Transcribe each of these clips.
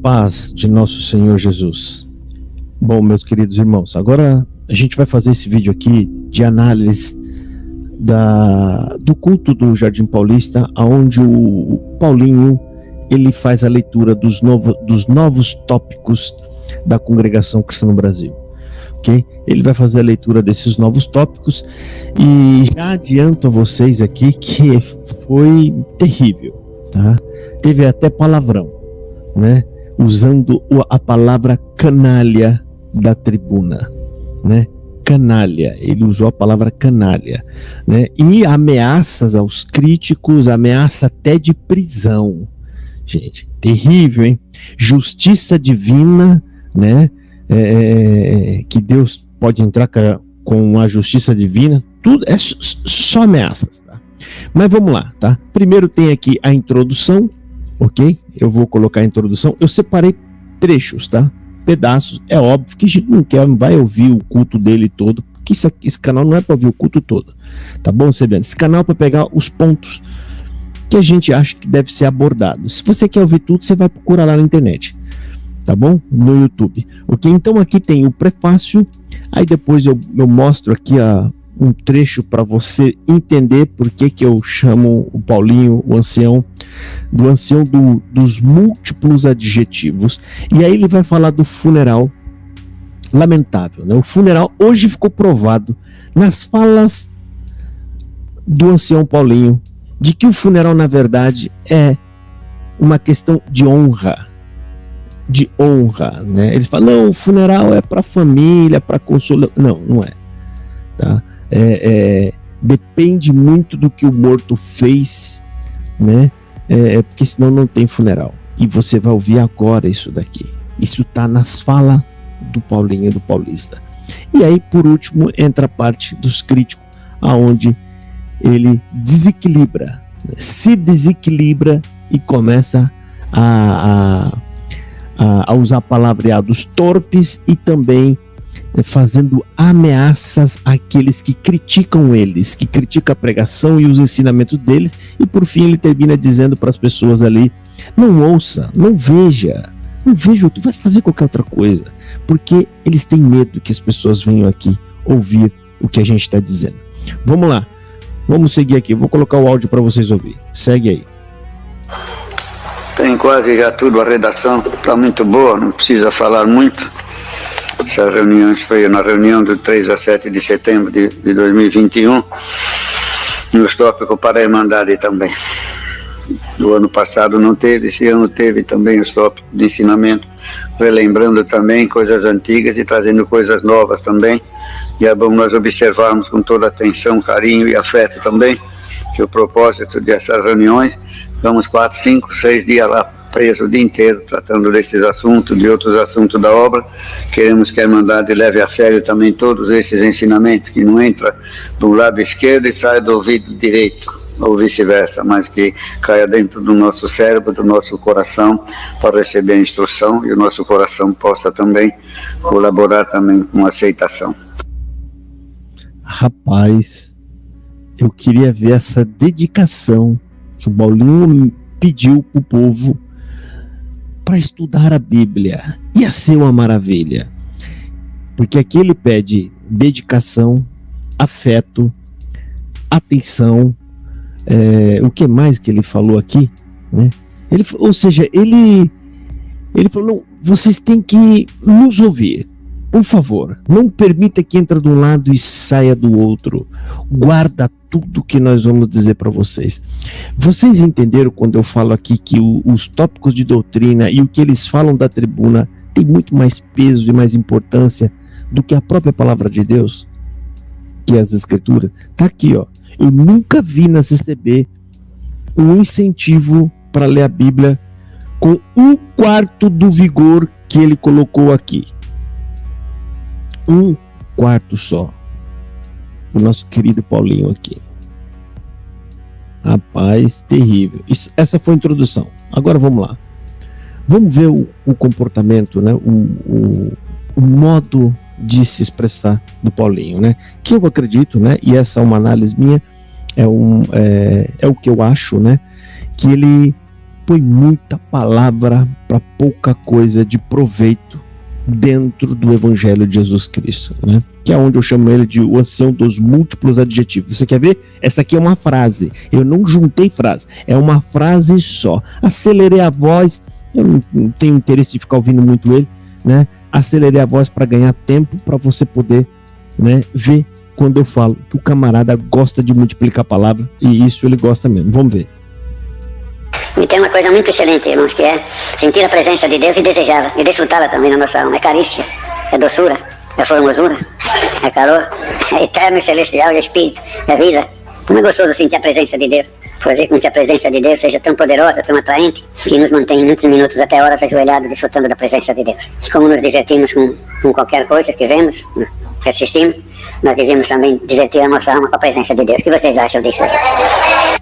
paz de nosso Senhor Jesus. Bom, meus queridos irmãos, agora a gente vai fazer esse vídeo aqui de análise do culto do Jardim Paulista, onde o Paulinho ele faz a leitura dos novos tópicos da Congregação Cristã no Brasil. Okay? Ele vai fazer a leitura desses novos tópicos e já adianto a vocês aqui que foi terrível, tá? Teve até palavrão, né? Usando a palavra canalha da tribuna, né? Canalha, ele usou a palavra canalha, né? E ameaças aos críticos, ameaça até de prisão. Gente, terrível, hein? Justiça divina, né? Que Deus pode entrar com a justiça divina, tudo é só ameaças, tá? Mas vamos lá, tá? Primeiro tem aqui a introdução, ok? Eu vou colocar a introdução, eu separei trechos, tá? Pedaços, é óbvio que a gente não vai ouvir o culto dele todo, porque esse canal não é para ouvir o culto todo, tá bom, Sebiano? Esse canal é para pegar os pontos que a gente acha que deve ser abordado. Se você quer ouvir tudo, você vai procurar lá na internet, tá bom? No YouTube, ok? Então aqui tem o prefácio, aí depois eu mostro aqui um trecho para você entender por que eu chamo o Paulinho, o ancião, dos múltiplos adjetivos. E aí ele vai falar do funeral lamentável, né? O funeral hoje ficou provado nas falas do ancião Paulinho de que o funeral na verdade é uma questão de honra, né? Eles falam, não, o funeral é para família, para consolo. Não é, tá? Depende muito do que o morto fez, né? Porque senão não tem funeral. E você vai ouvir agora isso daqui. Isso tá nas falas do Paulinho do Paulista. E aí, por último, entra a parte dos críticos, aonde ele desequilibra, se desequilibra e começa a usar palavreados torpes e também fazendo ameaças àqueles que criticam eles, que criticam a pregação e os ensinamentos deles, e por fim ele termina dizendo para as pessoas ali, não ouça, não veja, tu vai fazer qualquer outra coisa, porque eles têm medo que as pessoas venham aqui ouvir o que a gente está dizendo. Vamos lá, vamos seguir aqui, vou colocar o áudio para vocês ouvir, segue aí. Tem quase já tudo, a redação está muito boa, não precisa falar muito. Essa reunião foi na reunião do 3 a 7 de setembro de 2021, nos tópicos para a Irmandade também. No ano passado não teve, esse ano teve também os tópicos de ensinamento, relembrando também coisas antigas e trazendo coisas novas também. E é bom nós observarmos com toda atenção, carinho e afeto também, que o propósito dessas reuniões, ficamos 4, 5, 6 dias lá preso o dia inteiro, tratando desses assuntos, de outros assuntos da obra. Queremos que a Irmandade leve a sério também todos esses ensinamentos, que não entra do lado esquerdo e sai do ouvido direito, ou vice-versa, mas que caia dentro do nosso cérebro, do nosso coração, para receber a instrução e o nosso coração possa também colaborar também com a aceitação. Rapaz, eu queria ver essa dedicação que o Paulinho pediu para o povo para estudar a Bíblia. Ia ser uma maravilha, porque aqui ele pede dedicação, afeto, atenção, o que mais que ele falou aqui, né? Ele falou, não, vocês têm que nos ouvir, por favor, não permita que entre de um lado e saia do outro, guarda tudo que nós vamos dizer para vocês. Vocês entenderam quando eu falo aqui que os tópicos de doutrina e o que eles falam da tribuna tem muito mais peso e mais importância do que a própria palavra de Deus, que é as escrituras? Tá aqui, ó. Eu nunca vi na CCB um incentivo para ler a Bíblia com 1/4 do vigor que ele colocou aqui. 1/4 só. O nosso querido Paulinho aqui. Rapaz, terrível. Essa foi a introdução. Agora vamos lá. Vamos ver o comportamento, né? O modo de se expressar do Paulinho, né? Que eu acredito, né? E essa é uma análise minha, é o que eu acho, né? Que ele põe muita palavra para pouca coisa de proveito dentro do Evangelho de Jesus Cristo, né? Que é onde eu chamo ele de o ancião dos múltiplos adjetivos. Você quer ver? Essa aqui é uma frase. Eu não juntei frase. É uma frase só. Acelerei a voz. Eu não tenho interesse de ficar ouvindo muito ele, né? Acelerei a voz para ganhar tempo, para você poder, né, ver quando eu falo que o camarada gosta de multiplicar a palavra, e isso ele gosta mesmo. Vamos ver. E tem uma coisa muito excelente, irmãos, que é sentir a presença de Deus e desejá-la, e desfrutá-la também na nossa alma. É carícia, é doçura, é formosura, é calor, é eterno e celestial, é espírito, é vida. Como é gostoso sentir a presença de Deus, fazer com que a presença de Deus seja tão poderosa, tão atraente, que nos mantém muitos minutos até horas ajoelhados, desfrutando da presença de Deus. Como nos divertimos com qualquer coisa que vemos, que assistimos, nós devemos também divertir a nossa alma com a presença de Deus. O que vocês acham disso aí?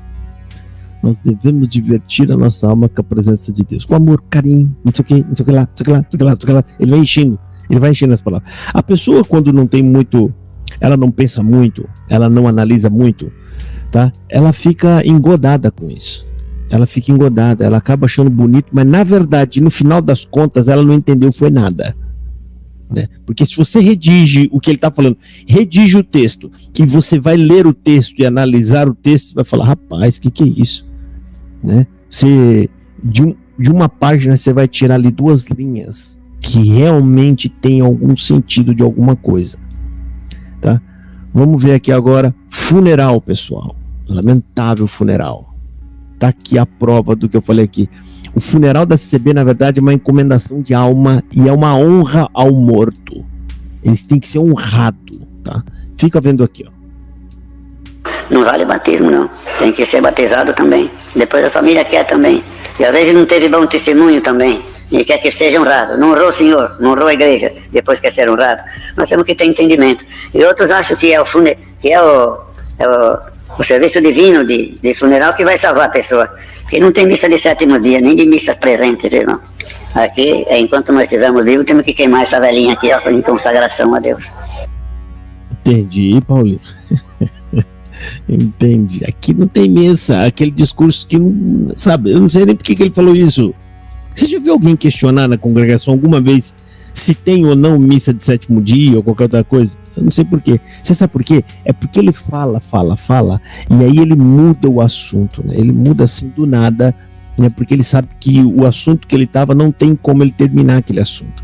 Nós devemos divertir a nossa alma com a presença de Deus, com amor, carinho, não sei o que, não sei o que lá, não sei o que lá, não sei o que lá, não sei o que lá. Ele vai enchendo as palavras. A pessoa, quando não tem muito, ela não pensa muito, ela não analisa muito, tá? Ela fica engodada com isso. Ela fica engodada, ela acaba achando bonito, mas na verdade, no final das contas, ela não entendeu foi nada, né? Porque se você redige o que ele está falando, redige o texto, que você vai ler o texto e analisar o texto, vai falar, rapaz, que é isso? Né? Você, de uma página você vai tirar ali 2 linhas que realmente tem algum sentido de alguma coisa, tá? Vamos ver aqui agora, funeral, pessoal, lamentável funeral. Tá aqui a prova do que eu falei aqui. O funeral da CCB, na verdade, é uma encomendação de alma e é uma honra ao morto. Eles têm que ser honrados, tá? Fica vendo aqui, ó. Não vale batismo, não. Tem que ser batizado também. Depois a família quer também. E às vezes não teve bom testemunho também. E quer que seja honrado. Não honrou o Senhor, não honrou a igreja. Depois quer ser honrado. Nós temos que ter entendimento. E outros acham que é o serviço divino de funeral que vai salvar a pessoa. Porque não tem missa de 7º dia, nem de missa presente, viu, irmão? Aqui, enquanto nós estivermos vivos, temos que queimar essa velhinha aqui, ó, em consagração a Deus. Entendi, Paulinho. Entendi. Aqui não tem missa, aquele discurso que não, sabe, eu não sei nem por que ele falou isso. Você já viu alguém questionar na congregação alguma vez se tem ou não missa de 7º dia ou qualquer outra coisa? Eu não sei por quê. Você sabe por quê? É porque ele fala, e aí ele muda o assunto, né? Ele muda assim do nada, né? Porque ele sabe que o assunto que ele estava não tem como ele terminar aquele assunto,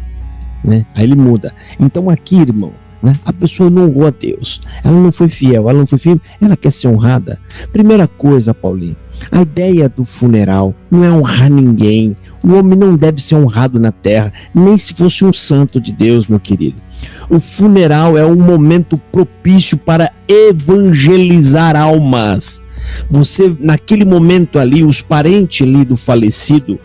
né? Aí ele muda. Então aqui, irmão, né? A pessoa não honrou a Deus, ela não foi fiel, ela não foi firme, ela quer ser honrada. Primeira coisa, Paulinho, a ideia do funeral não é honrar ninguém. O homem não deve ser honrado na terra, nem se fosse um santo de Deus, meu querido. O funeral é um momento propício para evangelizar almas. Você, naquele momento ali, os parentes ali do falecido,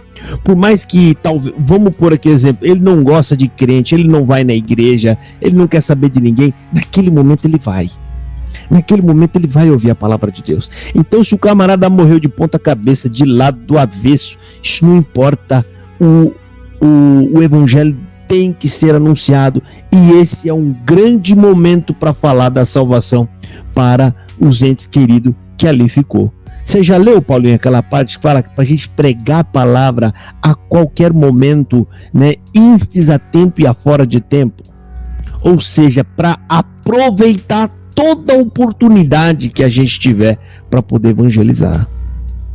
por mais que, talvez, vamos pôr aqui exemplo, ele não gosta de crente, ele não vai na igreja, ele não quer saber de ninguém, naquele momento ele vai. Naquele momento ele vai ouvir a palavra de Deus. Então, se o camarada morreu de ponta cabeça, de lado, do avesso, isso não importa. O evangelho tem que ser anunciado, e esse é um grande momento para falar da salvação para os entes queridos que ali ficou. Você já leu, Paulinho, aquela parte que fala para a gente pregar a palavra a qualquer momento, né? Instes a tempo e a fora de tempo? Ou seja, para aproveitar toda a oportunidade que a gente tiver para poder evangelizar.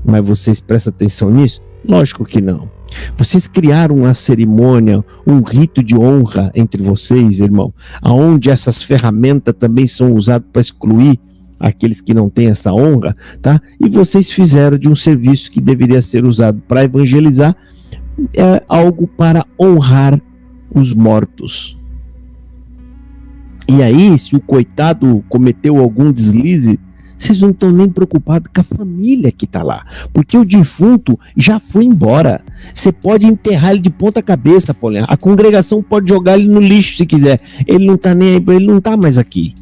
Mas vocês prestam atenção nisso? Lógico que não. Vocês criaram uma cerimônia, um rito de honra entre vocês, irmão, aonde essas ferramentas também são usadas para excluir aqueles que não têm essa honra, tá? E vocês fizeram de um serviço que deveria ser usado para evangelizar, algo para honrar os mortos. E aí, se o coitado cometeu algum deslize, vocês não estão nem preocupados com a família que está lá, porque o defunto já foi embora. Você pode enterrar ele de ponta cabeça, Paulinho. A congregação pode jogar ele no lixo se quiser. Ele não está nem aí, ele não está mais aqui.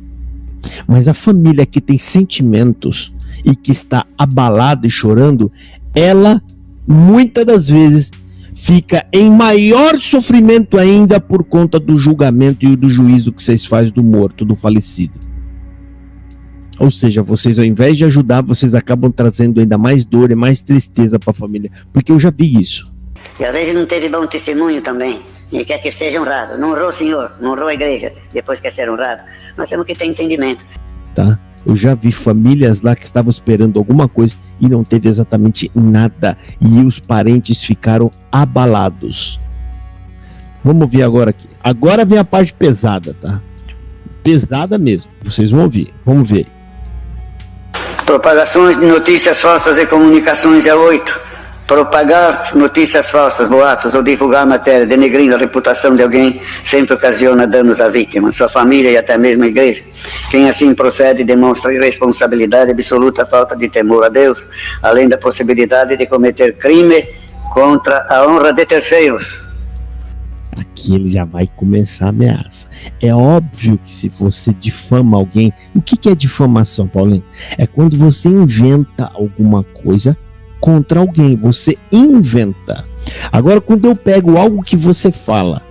Mas a família que tem sentimentos e que está abalada e chorando, ela muitas das vezes fica em maior sofrimento ainda por conta do julgamento e do juízo que vocês fazem do morto, do falecido. Ou seja, vocês, ao invés de ajudar, vocês acabam trazendo ainda mais dor e mais tristeza para a família. Porque eu já vi isso. E às vezes não teve bom testemunho também. E quer que seja honrado. Não honrou o Senhor, não honrou a igreja. Depois quer ser honrado. Nós temos que ter entendimento. Tá? Eu já vi famílias lá que estavam esperando alguma coisa e não teve exatamente nada. E os parentes ficaram abalados. Vamos ver agora aqui. Agora vem a parte pesada, tá? Pesada mesmo. Vocês vão ouvir. Vamos ver. Propagações de notícias falsas e comunicações é 8. Propagar notícias falsas, boatos ou divulgar matéria denegrindo a reputação de alguém sempre ocasiona danos à vítima, sua família e até mesmo a igreja. Quem assim procede demonstra irresponsabilidade e absoluta falta de temor a Deus, além da possibilidade de cometer crime contra a honra de terceiros. Aqui ele já vai começar a ameaça. É óbvio que se você difama alguém, o que é difamação, Paulinho? É quando você inventa alguma coisa contra alguém, você inventa. Agora, quando eu pego algo que você fala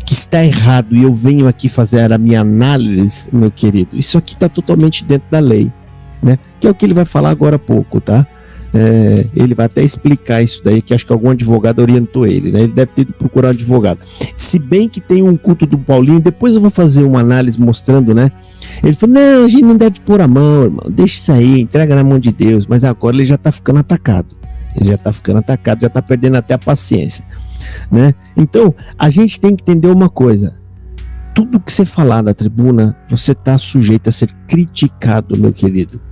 que está errado e eu venho aqui fazer a minha análise, meu querido, isso aqui está totalmente dentro da lei, né? Que é o que ele vai falar agora há pouco, tá? Ele vai até explicar isso daí, que acho que algum advogado orientou ele, né? Ele deve ter ido procurar um advogado. Se bem que tem um culto do Paulinho, depois eu vou fazer uma análise mostrando, né? Ele falou, não, a gente não deve pôr a mão, irmão, deixa isso aí, entrega na mão de Deus. Mas agora ele já tá ficando atacado. Ele já tá ficando atacado, já tá perdendo até a paciência, né? Então, a gente tem que entender uma coisa. Tudo que você falar na tribuna, você tá sujeito a ser criticado, meu querido.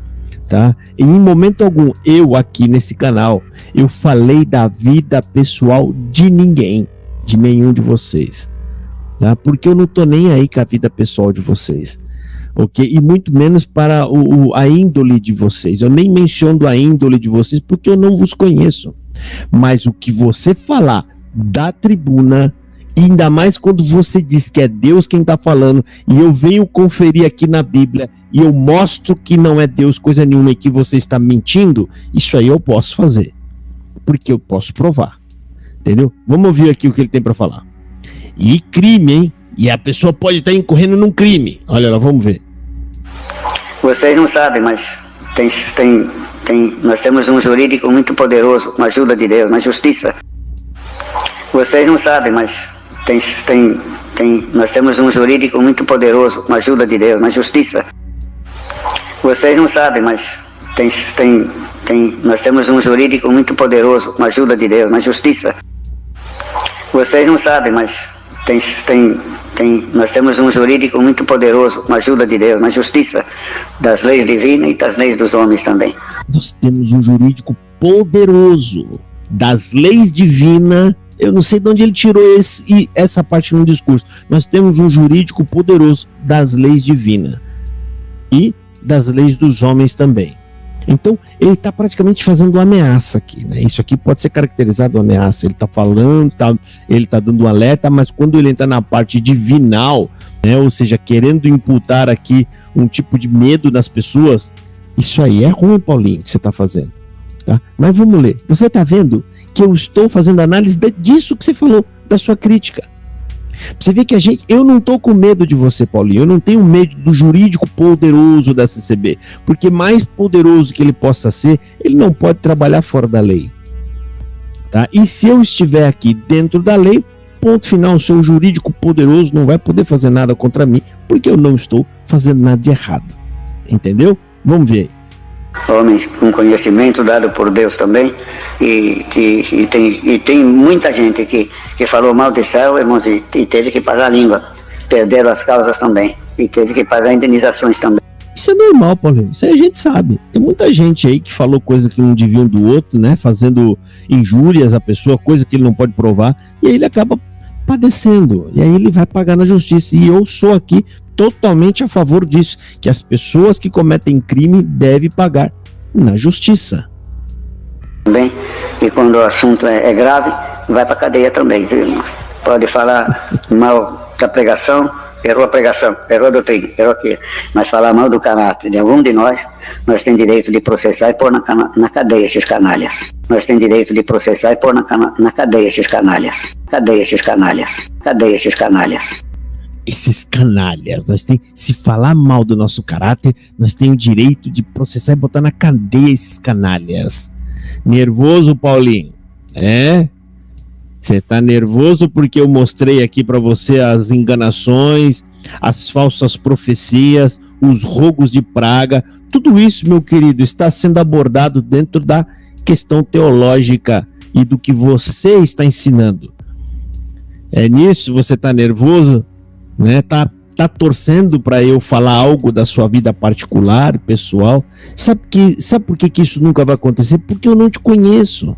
Tá? E em momento algum, eu aqui nesse canal, eu falei da vida pessoal de ninguém, de nenhum de vocês, tá? Porque eu não tô nem aí com a vida pessoal de vocês, ok? E muito menos para a índole de vocês. Eu nem menciono a índole de vocês porque eu não vos conheço. Mas o que você falar da tribuna, ainda mais quando você diz que é Deus quem está falando, e eu venho conferir aqui na Bíblia e eu mostro que não é Deus coisa nenhuma e que você está mentindo, isso aí eu posso fazer, porque eu posso provar, entendeu? Vamos ouvir aqui o que ele tem para falar. E crime, hein? E a pessoa pode estar incorrendo num crime. Olha lá, vamos ver. Vocês não sabem, mas nós temos um jurídico muito poderoso, uma ajuda de Deus, na justiça. Vocês não sabem, mas nós temos um jurídico muito poderoso, uma ajuda de Deus, na justiça. Vocês não sabem, mas nós temos um jurídico muito poderoso, uma ajuda de Deus, na justiça. Vocês não sabem, mas nós temos um jurídico muito poderoso, uma ajuda de Deus, na justiça, das leis divinas e das leis dos homens também. Nós temos um jurídico poderoso, das leis divinas. Eu não sei de onde ele tirou essa parte no discurso. Nós temos um jurídico poderoso das leis divinas e das leis dos homens também. Então, ele está praticamente fazendo uma ameaça aqui, né? Isso aqui pode ser caracterizado uma ameaça. Ele está falando, ele está dando um alerta, mas quando ele entra na parte divinal, né? Ou seja, querendo imputar aqui um tipo de medo nas pessoas, isso aí é ruim, Paulinho, que você está fazendo, tá? Mas vamos ler. Você está vendo que eu estou fazendo análise disso que você falou, da sua crítica. Você vê que eu não estou com medo de você, Paulinho, eu não tenho medo do jurídico poderoso da CCB, porque mais poderoso que ele possa ser, ele não pode trabalhar fora da lei, tá? E se eu estiver aqui dentro da lei, ponto final, o seu jurídico poderoso não vai poder fazer nada contra mim, porque eu não estou fazendo nada de errado, entendeu? Vamos ver. Homens com conhecimento dado por Deus também, e tem muita gente que falou mal de Israel, irmãos, e teve que pagar a língua, perderam as causas também, e teve que pagar indenizações também. Isso é normal, Paulinho, isso aí a gente sabe. Tem muita gente aí que falou coisa que não devia um do outro, né, fazendo injúrias à pessoa, coisa que ele não pode provar, e aí ele acaba padecendo, e aí ele vai pagar na justiça, e eu sou aqui totalmente a favor disso, que as pessoas que cometem crime devem pagar na justiça. Bem, e quando o assunto é grave, vai para cadeia também, viu, irmãos? Pode falar mal da pregação, errou a pregação, errou a doutrina, errou aquilo, mas falar mal do caráter de algum de nós temos direito de processar e pôr na cadeia esses canalhas. Nós temos direito de processar e pôr na cadeia esses canalhas. Cadeia esses canalhas. Cadeia esses canalhas. esses canalhas, se falar mal do nosso caráter, nós temos o direito de processar e botar na cadeia esses canalhas. Nervoso, Paulinho? Você tá nervoso porque eu mostrei aqui para você as enganações, as falsas profecias, os rogos de praga. Tudo isso, meu querido, está sendo abordado dentro da questão teológica e do que você está ensinando. É nisso? Você está nervoso? Né? Tá torcendo para eu falar algo da sua vida particular, pessoal? Sabe por que isso nunca vai acontecer? Porque eu não te conheço.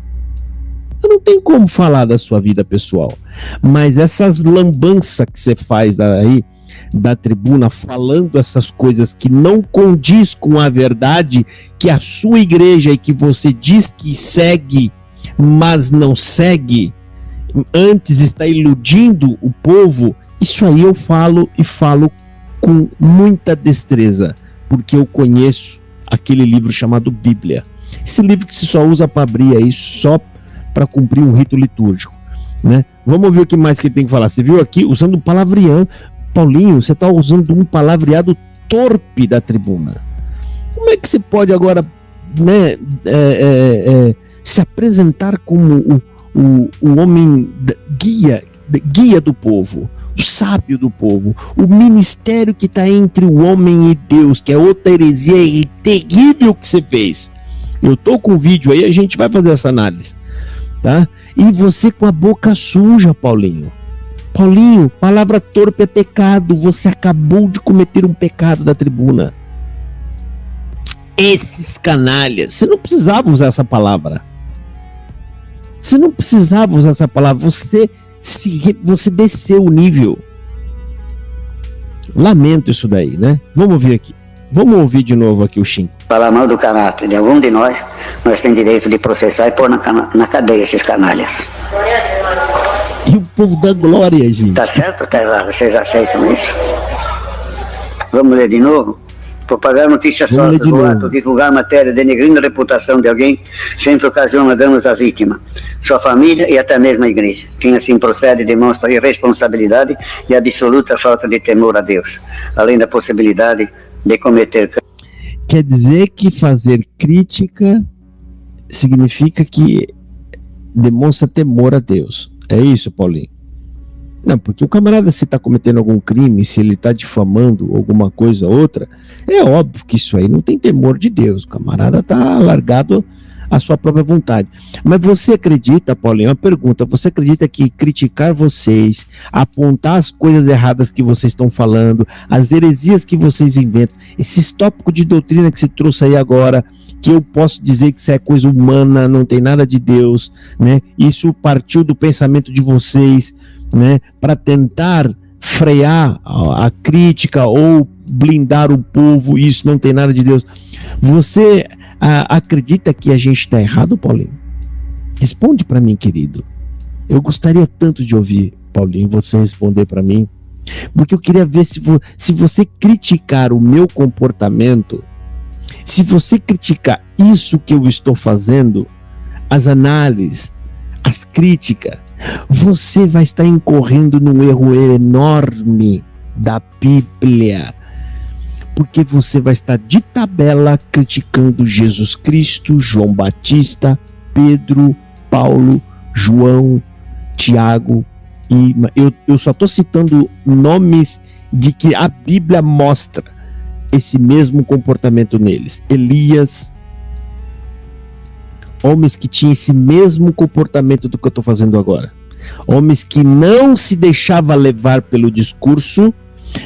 Eu não tenho como falar da sua vida pessoal. Mas essas lambanças que você faz daí, da tribuna, falando essas coisas que não condiz com a verdade que a sua igreja e que você diz que segue, mas não segue, antes está iludindo o povo, isso aí eu falo e falo com muita destreza, porque eu conheço aquele livro chamado Bíblia. Esse livro que se só usa para abrir aí, só para cumprir um rito litúrgico, né? Vamos ver o que mais que ele tem que falar. Você viu aqui usando um palavreado. Paulinho, você está usando um palavreado torpe da tribuna. Como é que você pode agora, né, se apresentar como o homem guia do povo, o sábio do povo, o ministério que está entre o homem e Deus, que é outra heresia e terrível que você fez? Eu tô com o vídeo aí, a gente vai fazer essa análise, tá? E você com a boca suja, Paulinho. Paulinho, palavra torpe é pecado. Você acabou de cometer um pecado da tribuna. Esses canalhas. Você não precisava usar essa palavra. Você não precisava usar essa palavra. Você desceu o nível. Lamento isso daí, né? Vamos ouvir aqui. Vamos ouvir de novo aqui o Chico. Falar mal do caráter de algum de nós temos direito de processar e pôr na cadeia esses canalhas. E o povo da glória, gente. Tá certo ou tá errado? Vocês aceitam isso? Vamos ler de novo? Propagar notícias falsas, boato, divulgar matéria denegrindo a reputação de alguém sempre ocasiona danos à vítima, sua família e até mesmo a igreja. Quem assim procede demonstra irresponsabilidade e absoluta falta de temor a Deus, além da possibilidade de cometer. Quer dizer que fazer crítica significa que demonstra temor a Deus. É isso, Paulinho? Não, porque o camarada, se está cometendo algum crime, se ele está difamando alguma coisa ou outra, é óbvio que isso aí não tem temor de Deus. O camarada está largado à sua própria vontade. Mas você acredita, Paulinho, uma pergunta, você acredita que criticar vocês, apontar as coisas erradas que vocês estão falando, as heresias que vocês inventam, esses tópicos de doutrina que você trouxe aí agora, que eu posso dizer que isso é coisa humana, não tem nada de Deus, né? Isso partiu do pensamento de vocês, né? Para tentar frear a crítica ou blindar o povo, isso não tem nada de Deus. Você acredita que a gente está errado, Paulinho? Responde para mim, querido. Eu gostaria tanto de ouvir, Paulinho, você responder para mim, porque eu queria ver se você criticar o meu comportamento, se você criticar isso que eu estou fazendo, as análises, as críticas, você vai estar incorrendo num erro enorme da Bíblia, porque você vai estar de tabela criticando Jesus Cristo, João Batista, Pedro, Paulo, João, Tiago, e eu só estou citando nomes de que a Bíblia mostra esse mesmo comportamento neles. Elias, homens que tinham esse mesmo comportamento do que eu estou fazendo agora. Homens que não se deixava levar pelo discurso,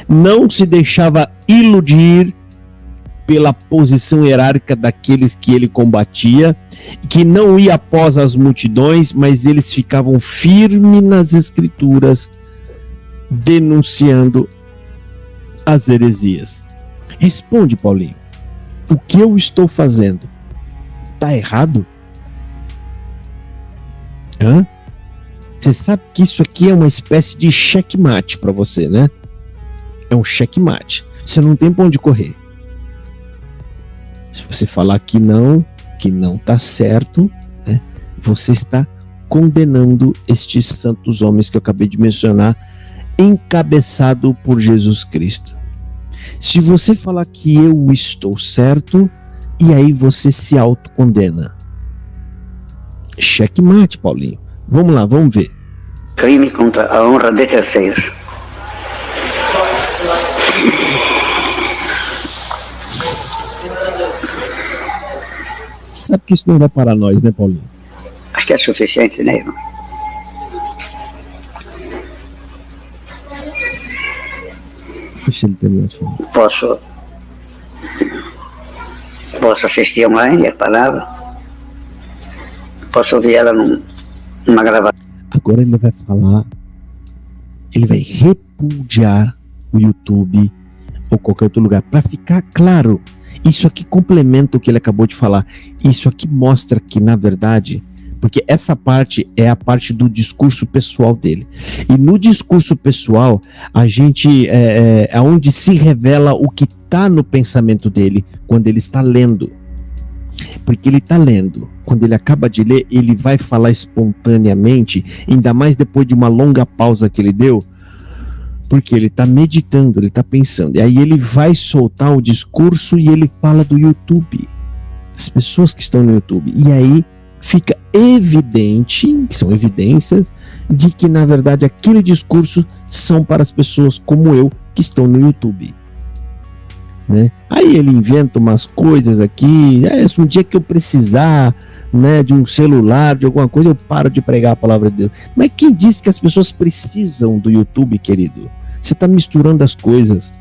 não se deixava iludir pela posição hierárquica daqueles que ele combatia, que não ia após as multidões, mas eles ficavam firmes nas escrituras, denunciando as heresias. Responde, Paulinho. O que eu estou fazendo está errado? Hã? Você sabe que isso aqui é uma espécie de checkmate para você, né? É um checkmate. Você não tem pra onde correr. Se você falar que não tá certo, né, você está condenando estes santos homens que eu acabei de mencionar encabeçado por Jesus Cristo. Se você falar que eu estou certo, e aí você se autocondena. Checkmate, Paulinho. Vamos lá, vamos ver. Crime contra a honra de terceiros. Sabe que isso não vai para nós, né, Paulinho? Acho que é suficiente, né, irmão? Deixa ele terminar de falar. Posso assistir online a palavra, posso ouvir ela numa gravação. Agora ele vai falar, ele vai repudiar o YouTube ou qualquer outro lugar, para ficar claro. Isso aqui complementa o que ele acabou de falar. Isso aqui mostra que, na verdade, porque essa parte é a parte do discurso pessoal dele. E no discurso pessoal, a gente é onde se revela o que está no pensamento dele quando ele está lendo. Porque ele está lendo. Quando ele acaba de ler, ele vai falar espontaneamente, ainda mais depois de uma longa pausa que ele deu, porque ele está meditando, ele está pensando. E aí ele vai soltar o discurso e ele fala do YouTube. As pessoas que estão no YouTube. E aí fica evidente, que são evidências, de que na verdade aquele discurso são para as pessoas como eu que estão no YouTube. Né? Aí ele inventa umas coisas aqui, um dia que eu precisar, né, de um celular, de alguma coisa, eu paro de pregar a palavra de Deus. Mas quem disse que as pessoas precisam do YouTube, querido? Você está misturando as coisas.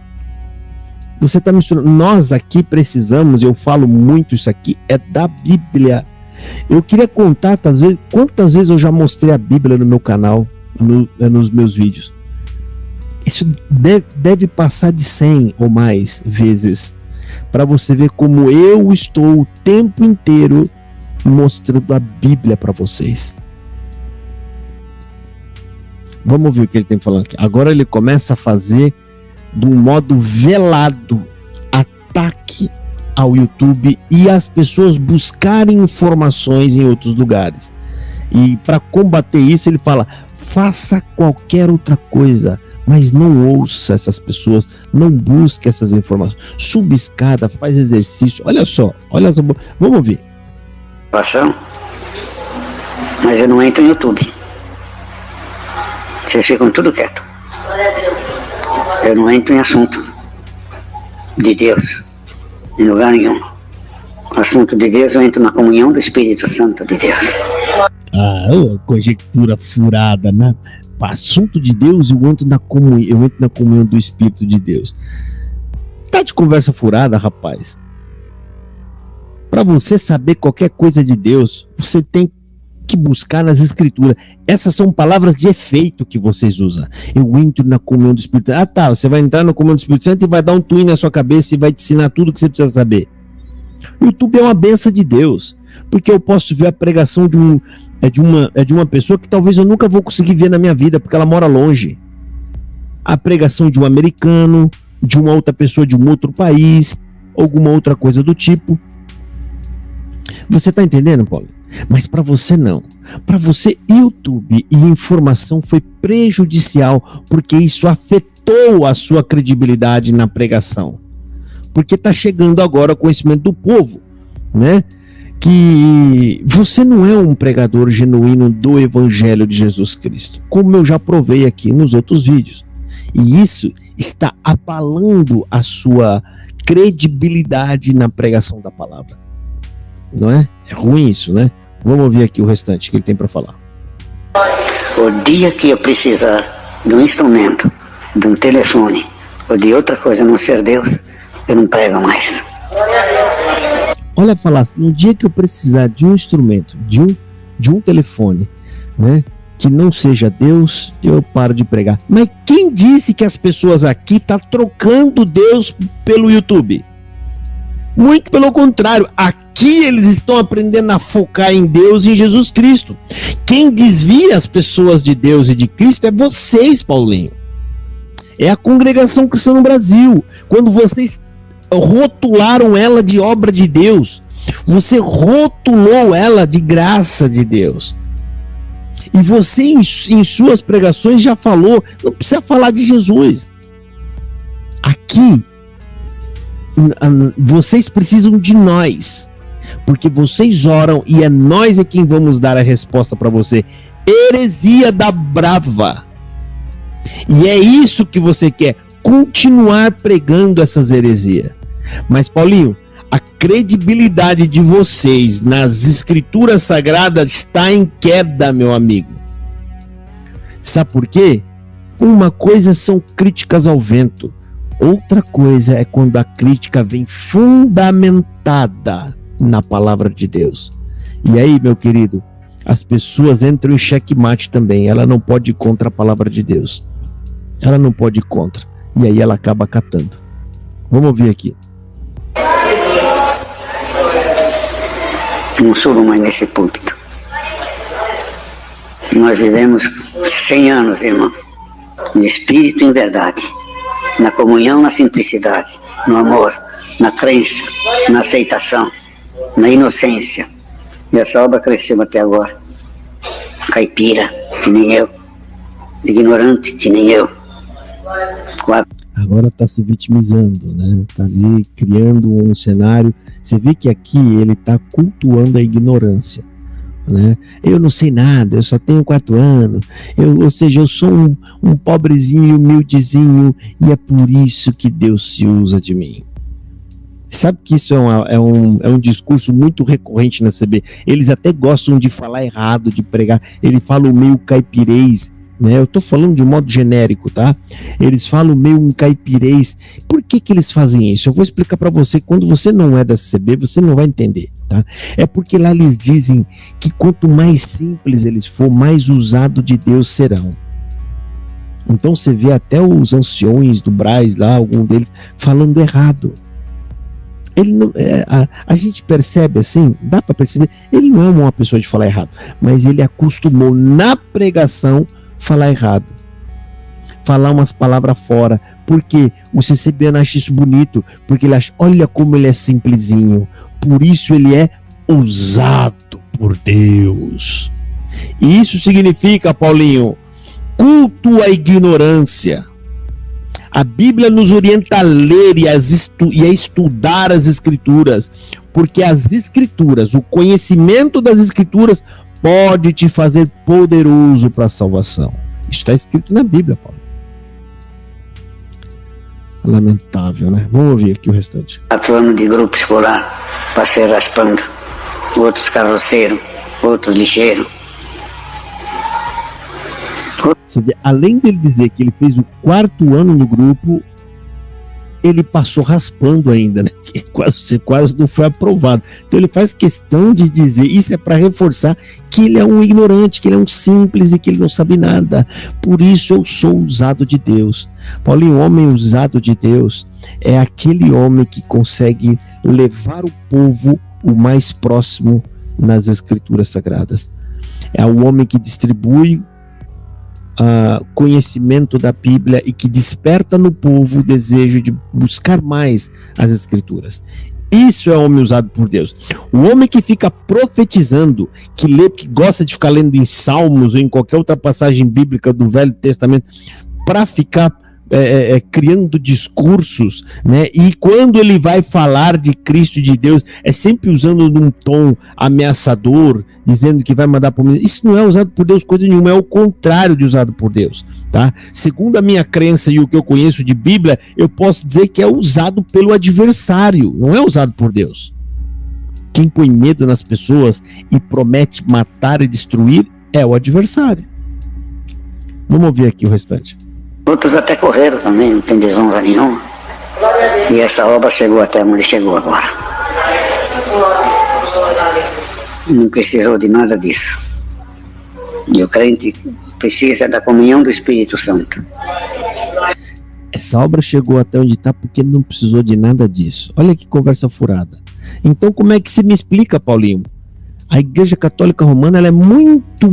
Você está misturando. Nós aqui precisamos, eu falo muito isso aqui, é da Bíblia. Eu queria contar quantas vezes eu já mostrei a Bíblia no meu canal, nos meus vídeos. Isso deve passar de 100 ou mais vezes, para você ver como eu estou o tempo inteiro mostrando a Bíblia para vocês. Vamos ouvir o que ele tem falando aqui. Agora ele começa a fazer de um modo velado ataque ao YouTube e as pessoas buscarem informações em outros lugares. E para combater isso ele fala: faça qualquer outra coisa, mas não ouça essas pessoas, não busque essas informações. Suba escada, faz exercício. Olha só, vamos ouvir. Mas eu não entro no YouTube. Vocês ficam tudo quieto. Eu não entro em assunto de Deus, em lugar nenhum. O assunto de Deus, eu entro na comunhão do Espírito Santo de Deus. Conjectura furada, né? Assunto de Deus, eu entro na comunhão do Espírito de Deus. Tá de conversa furada, rapaz. Para você saber qualquer coisa de Deus, você tem que buscar nas Escrituras. Essas são palavras de efeito que vocês usam. Eu entro na comunhão do Espírito Santo. Você vai entrar na comunhão do Espírito Santo e vai dar um twin na sua cabeça e vai te ensinar tudo o que você precisa saber. O YouTube é uma benção de Deus, porque eu posso ver a pregação de uma pessoa que talvez eu nunca vou conseguir ver na minha vida, porque ela mora longe. A pregação de um americano, de uma outra pessoa de um outro país, alguma outra coisa do tipo. Você está entendendo, Paulo? Mas para você não. Para você, YouTube e informação foi prejudicial, porque isso afetou a sua credibilidade na pregação. Porque está chegando agora o conhecimento do povo, né? Que você não é um pregador genuíno do Evangelho de Jesus Cristo, como eu já provei aqui nos outros vídeos. E isso está abalando a sua credibilidade na pregação da palavra. Não é? É ruim isso, né? Vamos ouvir aqui o restante que ele tem para falar. O dia que eu precisar de um instrumento, de um telefone ou de outra coisa a não ser Deus, eu não prego mais. Olha, falar, no dia que eu precisar de um instrumento, de um telefone, né, que não seja Deus, eu paro de pregar. Mas quem disse que as pessoas aqui estão trocando Deus pelo YouTube? Muito pelo contrário, aqui eles estão aprendendo a focar em Deus e em Jesus Cristo. Quem desvia as pessoas de Deus e de Cristo é vocês, Paulinho. É a congregação cristã no Brasil. Quando vocês rotularam ela de obra de Deus, você rotulou ela de graça de Deus. E você, em suas pregações, já falou, não precisa falar de Jesus. Aqui, vocês precisam de nós, porque vocês oram e é nós quem vamos dar a resposta para você. Heresia da brava. E é isso que você quer, continuar pregando essas heresias. Mas, Paulinho, a credibilidade de vocês nas escrituras sagradas está em queda, meu amigo. Sabe por quê? Uma coisa são críticas ao vento, outra coisa é quando a crítica vem fundamentada na palavra de Deus. E aí, meu querido, as pessoas entram em xeque-mate também. Ela não pode ir contra a palavra de Deus. Ela não pode ir contra. E aí ela acaba acatando. Vamos ouvir aqui. Não subo mais nesse púlpito. Nós vivemos 100 anos, irmãos, no espírito e em verdade, na comunhão, na simplicidade, no amor, na crença, na aceitação, na inocência. E essa obra cresceu até agora. Caipira, que nem eu. Ignorante, que nem eu. Agora está se vitimizando, né? Está ali criando um cenário. Você vê que aqui ele está cultuando a ignorância, né? Eu não sei nada, eu só tenho 4 anos. Ou seja, eu sou um pobrezinho, humildezinho, e é por isso que Deus se usa de mim. Sabe que isso é um discurso muito recorrente na CB. Eles até gostam de falar errado, de pregar. Ele fala o meio caipirês, né? Eu tô falando de um modo genérico, tá? Eles falam meio um caipirês. Por que eles fazem isso? Eu vou explicar para você. Quando você não é da CB, você não vai entender, tá? É porque lá eles dizem que quanto mais simples eles for, mais usado de Deus serão. Então você vê até os anciões do Braz lá, algum deles, falando errado. Ele não, a gente percebe assim, dá para perceber, ele não é uma pessoa de falar errado, mas ele acostumou na pregação falar errado, falar umas palavras fora, porque o CCBiano acha isso bonito, porque ele acha, olha como ele é simplesinho, por isso ele é usado por Deus. E isso significa, Paulinho, culto à ignorância. A Bíblia nos orienta a ler e a estudar as Escrituras, porque as Escrituras, o conhecimento das Escrituras pode te fazer poderoso para a salvação. Isso está escrito na Bíblia, Paulo. Lamentável, né? Vamos ouvir aqui o restante. 4 anos de grupo escolar, passei raspando, outros carroceiros, outros lixeiros. Você vê, além dele dizer que ele fez o 4º ano no grupo, ele passou raspando ainda, né? Quase não foi aprovado. Então ele faz questão de dizer, isso é para reforçar que ele é um ignorante, que ele é um simples e que ele não sabe nada. Por isso eu sou usado de Deus. Paulinho, o homem usado de Deus é aquele homem que consegue levar o povo o mais próximo nas Escrituras Sagradas. É o homem que distribui conhecimento da Bíblia e que desperta no povo o desejo de buscar mais as Escrituras. Isso é o homem usado por Deus. O homem que fica profetizando, que lê, que gosta de ficar lendo em Salmos ou em qualquer outra passagem bíblica do Velho Testamento para ficar criando discursos, né? E quando ele vai falar de Cristo e de Deus, é sempre usando num tom ameaçador, dizendo que vai mandar por mim. Isso não é usado por Deus coisa nenhuma, é o contrário de usado por Deus, tá? Segundo a minha crença e o que eu conheço de Bíblia, eu posso dizer que é usado pelo adversário, não é usado por Deus. Quem põe medo nas pessoas e promete matar e destruir é o adversário. Vamos ouvir aqui o restante. Outros até correram também, não tem desonra nenhuma. E essa obra chegou até onde chegou agora. Não precisou de nada disso. E o crente precisa da comunhão do Espírito Santo. Essa obra chegou até onde está porque não precisou de nada disso. Olha que conversa furada. Então como é que você me explica, Paulinho? A Igreja Católica Romana ela é muito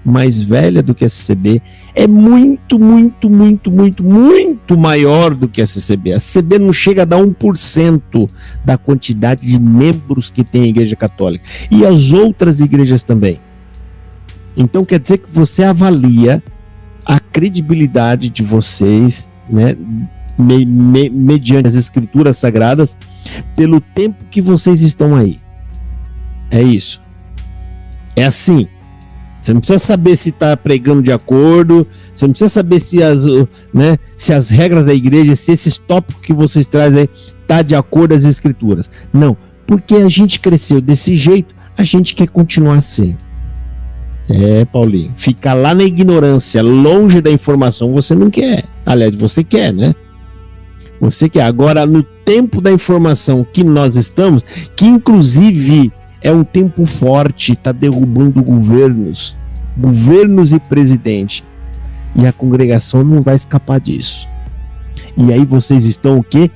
mais velha do que a CCB, é muito maior do que a CCB. A CCB não chega a dar 1% da quantidade de membros que tem a Igreja Católica. E as outras igrejas também. Então quer dizer que você avalia a credibilidade de vocês, né, mediante as escrituras sagradas, pelo tempo que vocês estão aí. É isso. É assim. Você não precisa saber se está pregando de acordo, você não precisa saber se as regras da igreja, se esses tópicos que vocês trazem aí tá de acordo com as escrituras. Não, porque a gente cresceu desse jeito, a gente quer continuar assim. Paulinho, ficar lá na ignorância, longe da informação, você não quer. Aliás, você quer, né? Você quer. Agora, no tempo da informação que nós estamos, que inclusive é um tempo forte, está derrubando governos e presidente. E a congregação não vai escapar disso. E aí vocês estão o quê?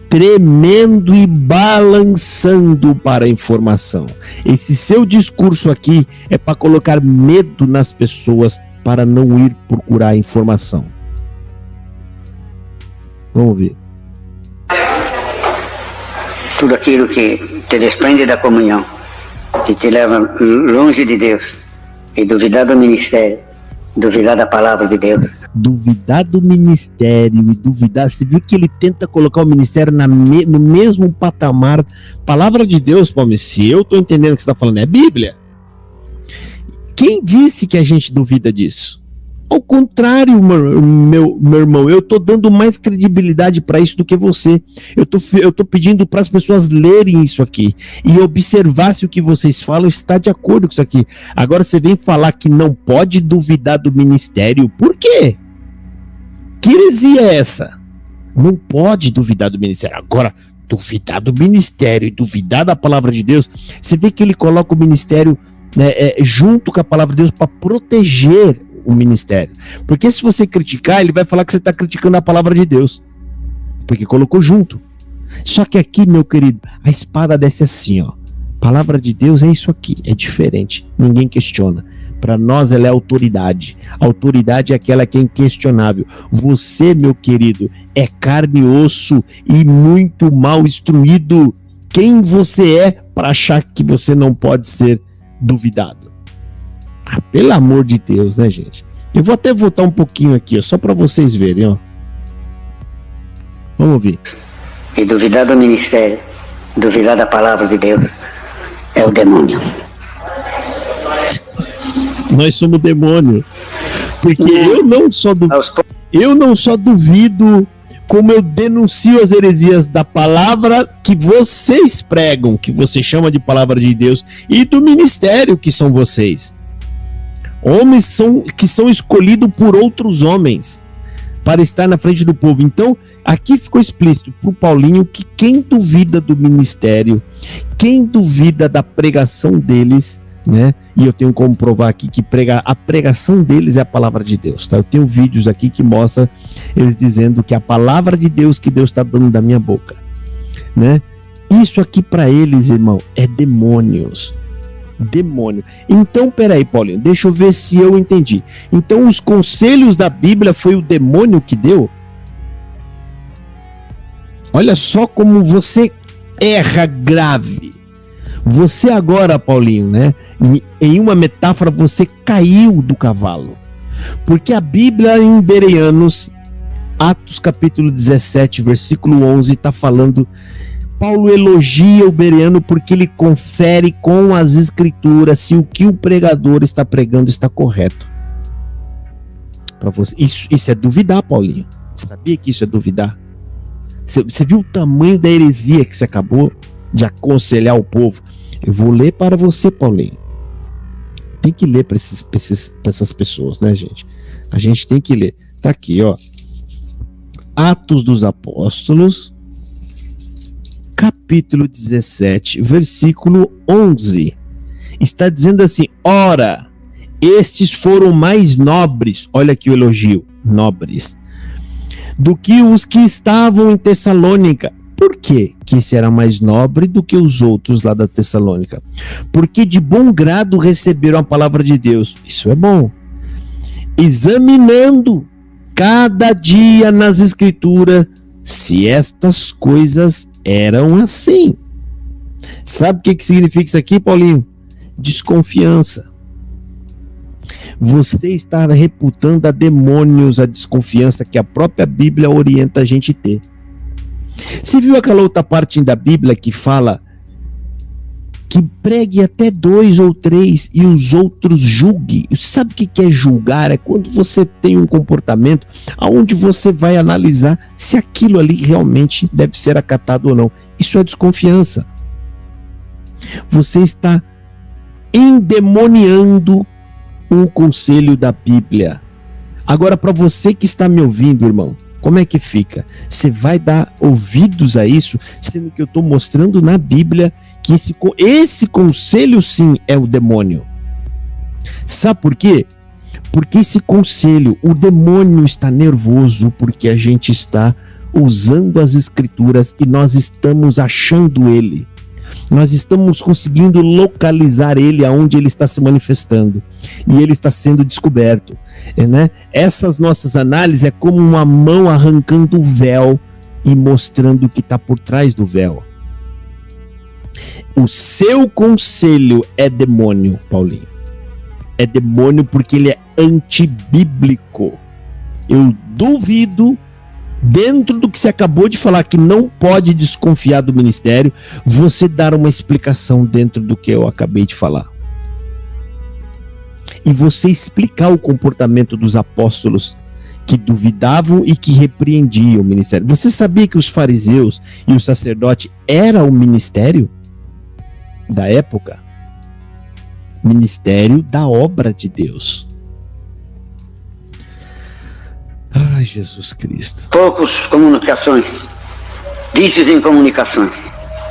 Tremendo e balançando para a informação. Esse seu discurso aqui é para colocar medo nas pessoas para não ir procurar informação. Vamos ver. Tudo aquilo que te desprende da comunhão e te leva longe de Deus e duvidar do ministério, duvidar da palavra de Deus. Duvidar do ministério e duvidar, você viu que ele tenta colocar o ministério no mesmo patamar. Palavra de Deus, Palme, se eu estou entendendo o que você está falando, é Bíblia. Quem disse que a gente duvida disso? Ao contrário, meu irmão, eu estou dando mais credibilidade para isso do que você. Eu tô pedindo para as pessoas lerem isso aqui e observar se o que vocês falam está de acordo com isso aqui. Agora você vem falar que não pode duvidar do ministério. Por quê? Que heresia é essa? Não pode duvidar do ministério. Agora, duvidar do ministério e duvidar da palavra de Deus, você vê que ele coloca o ministério, né, junto com a palavra de Deus para proteger o ministério. Porque se você criticar, ele vai falar que você está criticando a palavra de Deus. Porque colocou junto. Só que aqui, meu querido, a espada desce assim, ó. Palavra de Deus é isso aqui, é diferente. Ninguém questiona. Para nós ela é autoridade. A autoridade é aquela que é inquestionável. Você, meu querido, é carne e osso e muito mal instruído. Quem você é para achar que você não pode ser duvidado? Ah, pelo amor de Deus, né, gente? Eu vou até voltar um pouquinho aqui, ó, só para vocês verem, ó. Vamos ouvir. E duvidar do ministério, duvidar da palavra de Deus, é o demônio. Nós somos demônio. Porque eu não só duvido, como eu denuncio as heresias da palavra que vocês pregam, que você chama de palavra de Deus, e do ministério que são vocês. Homens que são escolhidos por outros homens para estar na frente do povo. Então, aqui ficou explícito para o Paulinho que quem duvida do ministério, quem duvida da pregação deles, né? E eu tenho como provar aqui que a pregação deles é a palavra de Deus, tá? Eu tenho vídeos aqui que mostram eles dizendo que a palavra de Deus que Deus está dando da minha boca, né? Isso aqui para eles, irmão, é demônios. Demônio. Então, peraí, Paulinho, deixa eu ver se eu entendi. Então, os conselhos da Bíblia foi o demônio que deu? Olha só como você erra grave. Você agora, Paulinho, né? Em uma metáfora, você caiu do cavalo. Porque a Bíblia em Bereanos, Atos capítulo 17, versículo 11, está falando... Paulo elogia o bereano porque ele confere com as escrituras se o que o pregador está pregando está correto. Para você, isso é duvidar, Paulinho. Você sabia que isso é duvidar? Você viu o tamanho da heresia que você acabou de aconselhar o povo? Eu vou ler para você, Paulinho. Tem que ler para essas pessoas, né, gente? A gente tem que ler. Tá aqui, ó. Atos dos Apóstolos, capítulo 17, versículo 11, está dizendo assim: ora, estes foram mais nobres, olha aqui o elogio, nobres, do que os que estavam em Tessalônica, Por que esse era mais nobre do que os outros lá da Tessalônica? Porque de bom grado receberam a palavra de Deus. Isso é bom. Examinando cada dia nas Escrituras se estas coisas eram assim. Sabe o que significa isso aqui, Paulinho? Desconfiança. Você está reputando a demônios a desconfiança que a própria Bíblia orienta a gente a ter. Você viu aquela outra parte da Bíblia que fala que pregue até 2 ou 3 e os outros julgue? Sabe o que é julgar? É quando você tem um comportamento onde você vai analisar se aquilo ali realmente deve ser acatado ou não. Isso é desconfiança. Você está endemoniando um conselho da Bíblia. Agora, para você que está me ouvindo, irmão, como é que fica? Você vai dar ouvidos a isso, sendo que eu estou mostrando na Bíblia que esse conselho sim é o demônio. Sabe por quê? Porque esse conselho, o demônio está nervoso porque a gente está usando as Escrituras e nós estamos achando ele. Nós estamos conseguindo localizar ele aonde ele está se manifestando. E ele está sendo descoberto. Né? Essas nossas análises é como uma mão arrancando o véu e mostrando o que está por trás do véu. O seu conselho é demônio, Paulinho. É demônio porque ele é antibíblico. Eu duvido, dentro do que você acabou de falar, que não pode desconfiar do ministério, você dar uma explicação dentro do que eu acabei de falar. E você explicar o comportamento dos apóstolos que duvidavam e que repreendiam o ministério. Você sabia que os fariseus e o sacerdote era o ministério da época? Ministério da obra de Deus. Ai, Jesus Cristo. Poucos comunicações, vícios em comunicações.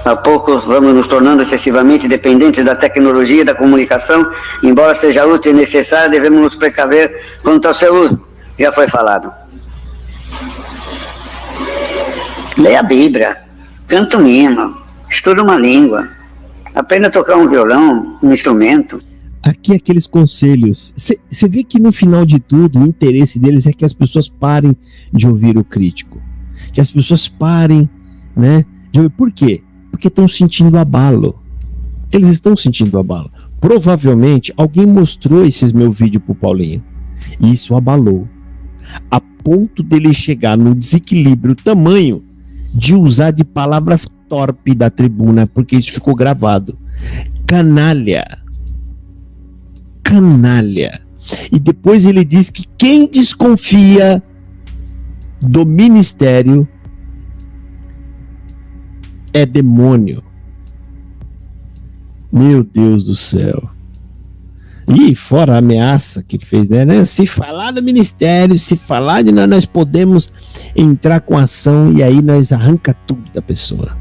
A pouco vamos nos tornando excessivamente dependentes da tecnologia e da comunicação. Embora seja útil e necessário, devemos nos precaver quanto ao seu uso. Já foi falado. Leia a Bíblia, canta um hino, estuda uma língua, aprenda a tocar um violão, um instrumento. Aqui aqueles conselhos, você vê que no final de tudo o interesse deles é que as pessoas parem de ouvir o crítico, que as pessoas parem, né, de ouvir. Por quê? Porque estão sentindo abalo. Eles estão sentindo abalo. Provavelmente alguém mostrou esses meus vídeos pro Paulinho e isso abalou, a ponto dele chegar no desequilíbrio tamanho de usar de palavras torpe da tribuna, porque isso ficou gravado. Canalha. E depois ele diz que quem desconfia do ministério é demônio. Meu Deus do céu. E fora a ameaça que fez, né? Se falar do ministério, se falar de nós podemos entrar com ação e aí nós arranca tudo da pessoa.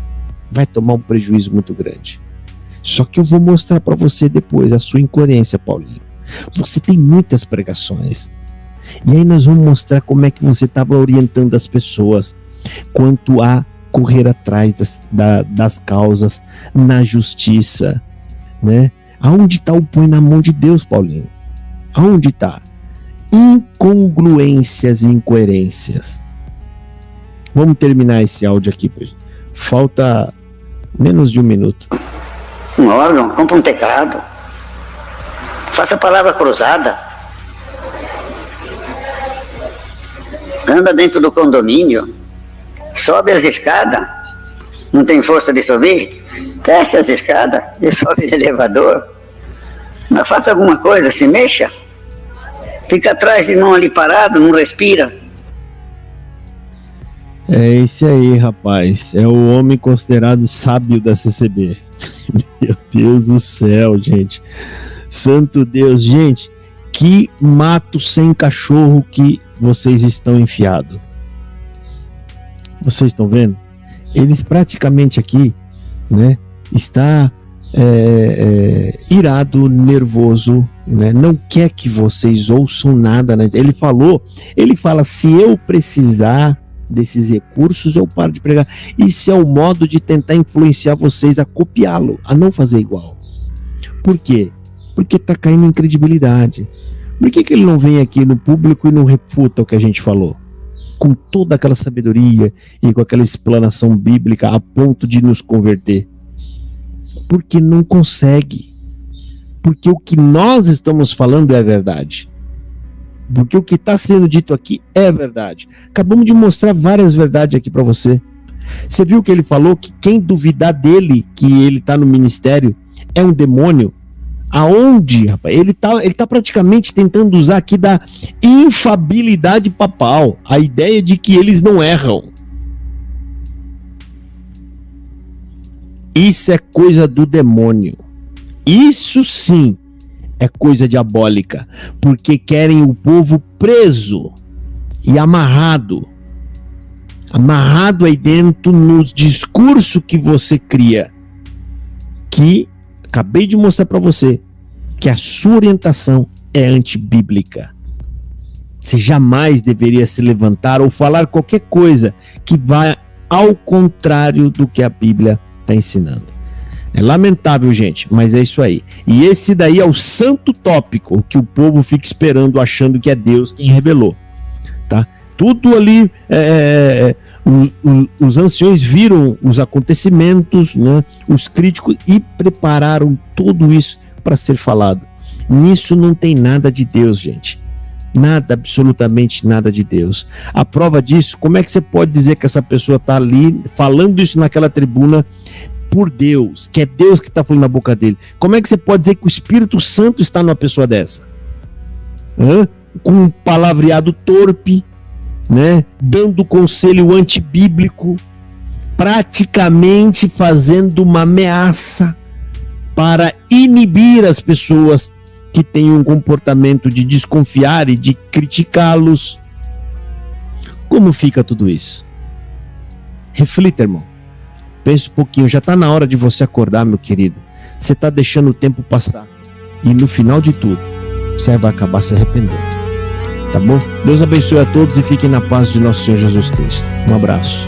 Vai tomar um prejuízo muito grande. Só que eu vou mostrar para você depois a sua incoerência, Paulinho. Você tem muitas pregações. E aí nós vamos mostrar como é que você estava orientando as pessoas quanto a correr atrás das causas na justiça, né? Aonde está o põe na mão de Deus, Paulinho? Aonde está? Incongruências e incoerências. Vamos terminar esse áudio aqui, falta menos de 1 minuto. Um órgão, compra um teclado, faça a palavra cruzada, anda dentro do condomínio, sobe as escadas, não tem força de subir, desce as escadas e sobe o elevador, mas faça alguma coisa, se mexa, fica atrás de mão ali parado, não respira. É esse aí, rapaz, é o homem considerado sábio da CCB. Meu Deus do céu, gente. Santo Deus, gente, que mato sem cachorro que vocês estão enfiados. Vocês estão vendo? Eles praticamente aqui, né, está irado, nervoso, né, não quer que vocês ouçam nada, né? Ele fala, se eu precisar desses recursos, eu paro de pregar. Isso é o modo de tentar influenciar vocês a copiá-lo, a não fazer igual. Por quê? Porque está caindo em credibilidade. Por que ele não vem aqui no público e não refuta o que a gente falou? Com toda aquela sabedoria e com aquela explanação bíblica a ponto de nos converter. Porque não consegue. Porque o que nós estamos falando é a verdade. Porque o que está sendo dito aqui é verdade. Acabamos de mostrar várias verdades aqui para você. Você viu que ele falou que quem duvidar dele, que ele está no ministério, é um demônio? Aonde, rapaz? Ele tá praticamente tentando usar aqui da infabilidade papal, a ideia de que eles não erram. Isso é coisa do demônio. Isso sim é coisa diabólica, porque querem o povo preso e amarrado aí dentro nos discursos que você cria, que acabei de mostrar para você que a sua orientação é antibíblica. Você jamais deveria se levantar ou falar qualquer coisa que vá ao contrário do que a Bíblia está ensinando. É lamentável, gente, mas é isso aí. E esse daí é o santo tópico que o povo fica esperando, achando que é Deus quem revelou, tá? Tudo ali, os anciões viram os acontecimentos, né, os críticos, e prepararam tudo isso para ser falado. Nisso não tem nada de Deus, gente. Nada, absolutamente nada de Deus. A prova disso, como é que você pode dizer que essa pessoa está ali falando isso naquela tribuna por Deus, que é Deus que está falando na boca dele? Como é que você pode dizer que o Espírito Santo está numa pessoa dessa? Com um palavreado torpe, né, dando conselho antibíblico, praticamente fazendo uma ameaça para inibir as pessoas que têm um comportamento de desconfiar e de criticá-los. Como fica tudo isso? Reflita, irmão. Pensa um pouquinho, já está na hora de você acordar, meu querido. Você está deixando o tempo passar. E no final de tudo, você vai acabar se arrependendo. Tá bom? Deus abençoe a todos e fiquem na paz de nosso Senhor Jesus Cristo. Um abraço.